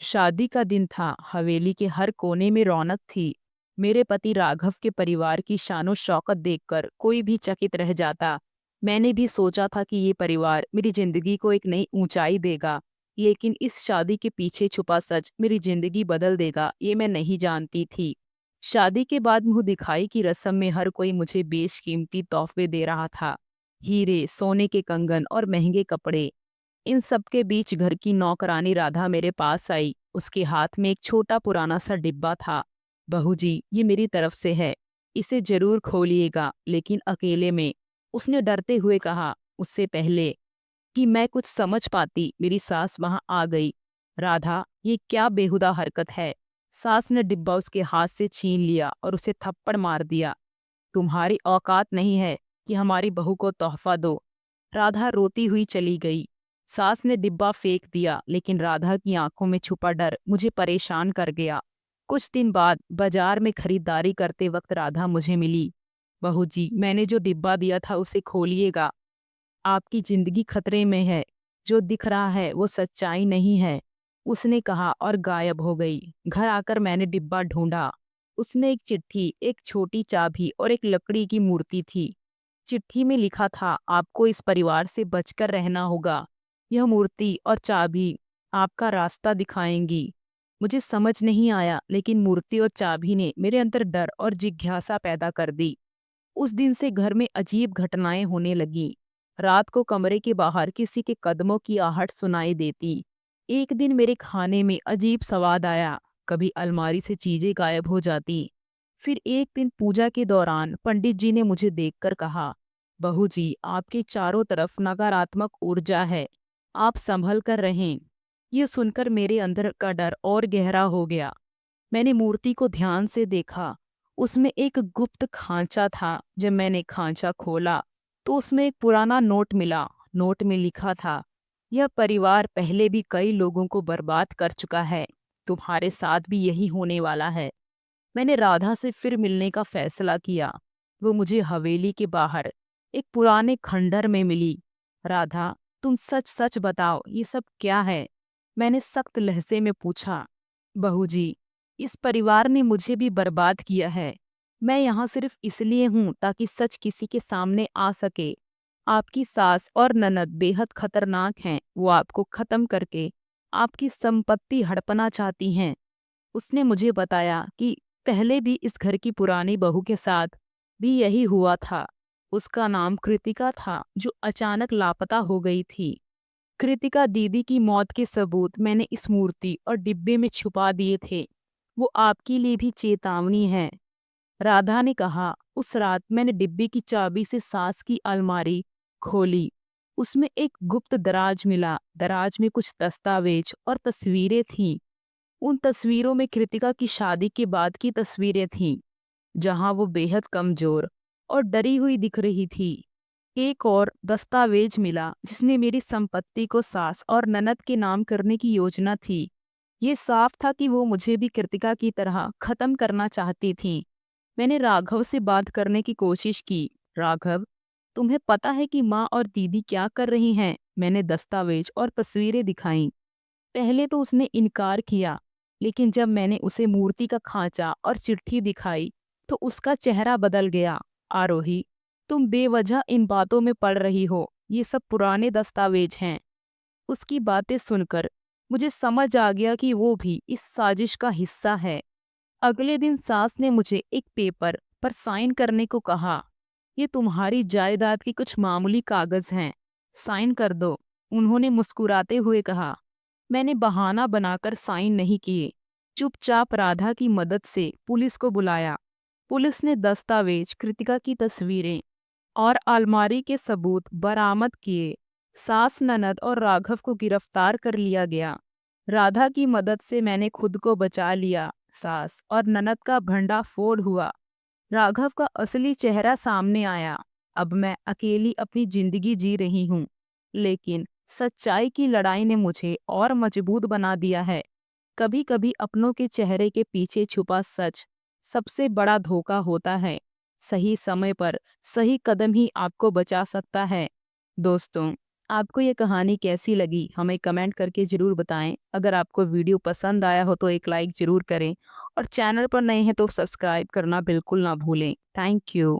शादी का दिन था। हवेली के हर कोने में रौनक थी। मेरे पति राघव के परिवार की शानो शौकत देखकर कोई भी चकित रह जाता। मैंने भी सोचा था कि ये परिवार मेरी जिंदगी को एक नई ऊंचाई देगा, लेकिन इस शादी के पीछे छुपा सच मेरी जिंदगी बदल देगा, ये मैं नहीं जानती थी। शादी के बाद मुंह दिखाई की रस्म में हर कोई मुझे बेशकीमती तोहफे दे रहा था। हीरे, सोने के कंगन और महंगे कपड़े। इन सब के बीच घर की नौकरानी राधा मेरे पास आई। उसके हाथ में एक छोटा पुराना सा डिब्बा था। बहू जी, ये मेरी तरफ से है, इसे जरूर खोलिएगा, लेकिन अकेले में, उसने डरते हुए कहा। उससे पहले कि मैं कुछ समझ पाती, मेरी सास वहां आ गई। राधा, ये क्या बेहुदा हरकत है। सास ने डिब्बा उसके हाथ से छीन लिया और उसे थप्पड़ मार दिया। तुम्हारी औकात नहीं है कि हमारी बहू को तोहफा दो। राधा रोती हुई चली गई। सास ने डिब्बा फेंक दिया, लेकिन राधा की आंखों में छुपा डर मुझे परेशान कर गया। कुछ दिन बाद बाजार में खरीदारी करते वक्त राधा मुझे मिली। बहू जी, मैंने जो डिब्बा दिया था उसे खोलिएगा, आपकी जिंदगी खतरे में है। जो दिख रहा है वो सच्चाई नहीं है, उसने कहा और गायब हो गई। घर आकर मैंने डिब्बा ढूंढा। उसने एक चिट्ठी, एक छोटी चाबी और एक लकड़ी की मूर्ति थी। चिट्ठी में लिखा था, आपको इस परिवार से बचकर रहना होगा। यह मूर्ति और चाबी आपका रास्ता दिखाएंगी। मुझे समझ नहीं आया, लेकिन मूर्ति और चाबी ने मेरे अंदर डर और जिज्ञासा पैदा कर दी। उस दिन से घर में अजीब घटनाएं होने लगी। रात को कमरे के बाहर किसी के कदमों की आहट सुनाई देती। एक दिन मेरे खाने में अजीब स्वाद आया। कभी अलमारी से चीजें गायब हो जाती। फिर एक दिन पूजा के दौरान पंडित जी ने मुझे देखकर कहा, बहू जी, आपके चारों तरफ नकारात्मक ऊर्जा है, आप संभल कर रहें। ये सुनकर मेरे अंदर का डर और गहरा हो गया। मैंने मूर्ति को ध्यान से देखा। उसमें एक गुप्त खांचा था। जब मैंने खांचा खोला तो उसमें एक पुराना नोट मिला। नोट में लिखा था, यह परिवार पहले भी कई लोगों को बर्बाद कर चुका है, तुम्हारे साथ भी यही होने वाला है। मैंने राधा से फिर मिलने का फैसला किया। वो मुझे हवेली के बाहर एक पुराने खंडर में मिली। राधा, तुम सच सच बताओ, ये सब क्या है? मैंने सख्त लहजे में पूछा। बहू जी, इस परिवार ने मुझे भी बर्बाद किया है। मैं यहाँ सिर्फ इसलिए हूँ ताकि सच किसी के सामने आ सके। आपकी सास और ननद बेहद खतरनाक हैं। वो आपको खत्म करके आपकी संपत्ति हड़पना चाहती हैं। उसने मुझे बताया कि पहले भी इस घर की पुरानी बहू के साथ भी यही हुआ था। उसका नाम कृतिका था, जो अचानक लापता हो गई थी। कृतिका दीदी की मौत के सबूत मैंने इस मूर्ति और डिब्बे में छुपा दिए थे। वो आपके लिए भी चेतावनी है। राधा ने कहा, उस रात मैंने डिब्बे की चाबी से सास की अलमारी खोली। उसमें एक गुप्त दराज मिला। दराज में कुछ दस्तावेज और तस्वीरें थीं। उन तस्वीरों में कृतिका की शादी के बाद की तस्वीरें थीं, जहां वो बेहद कमजोर और डरी हुई दिख रही थी। एक और दस्तावेज मिला जिसमें मेरी संपत्ति को सास और ननद के नाम करने की योजना थी। ये साफ था कि वो मुझे भी कृतिका की तरह खत्म करना चाहती थीं। मैंने राघव से बात करने की कोशिश की। राघव, तुम्हें पता है कि माँ और दीदी क्या कर रही हैं? मैंने दस्तावेज और तस्वीरें दिखाईं। पहले तो उसने इनकार किया, लेकिन जब मैंने उसे मूर्ति का खांचा और चिट्ठी दिखाई तो उसका चेहरा बदल गया। आरोही, तुम बेवजह इन बातों में पड़ रही हो, ये सब पुराने दस्तावेज हैं। उसकी बातें सुनकर मुझे समझ आ गया कि वो भी इस साजिश का हिस्सा है। अगले दिन सास ने मुझे एक पेपर पर साइन करने को कहा। ये तुम्हारी जायदाद के कुछ मामूली कागज हैं, साइन कर दो, उन्होंने मुस्कुराते हुए कहा। मैंने बहाना बनाकर साइन नहीं किए। चुपचाप राधा की मदद से पुलिस को बुलाया। पुलिस ने दस्तावेज, कृतिका की तस्वीरें और अलमारी के सबूत बरामद किए। सास, ननद और राघव को गिरफ्तार कर लिया गया। राधा की मदद से मैंने खुद को बचा लिया। सास और ननद का भंडाफोड़ हुआ। राघव का असली चेहरा सामने आया। अब मैं अकेली अपनी जिंदगी जी रही हूँ, लेकिन सच्चाई की लड़ाई ने मुझे और मजबूत बना दिया है। कभी कभी अपनों के चेहरे के पीछे छुपा सच सबसे बड़ा धोखा होता है। सही समय पर सही कदम ही आपको बचा सकता है। दोस्तों, आपको ये कहानी कैसी लगी हमें कमेंट करके ज़रूर बताएं। अगर आपको वीडियो पसंद आया हो तो एक लाइक ज़रूर करें और चैनल पर नए हैं तो सब्सक्राइब करना बिल्कुल ना भूलें। Thank you.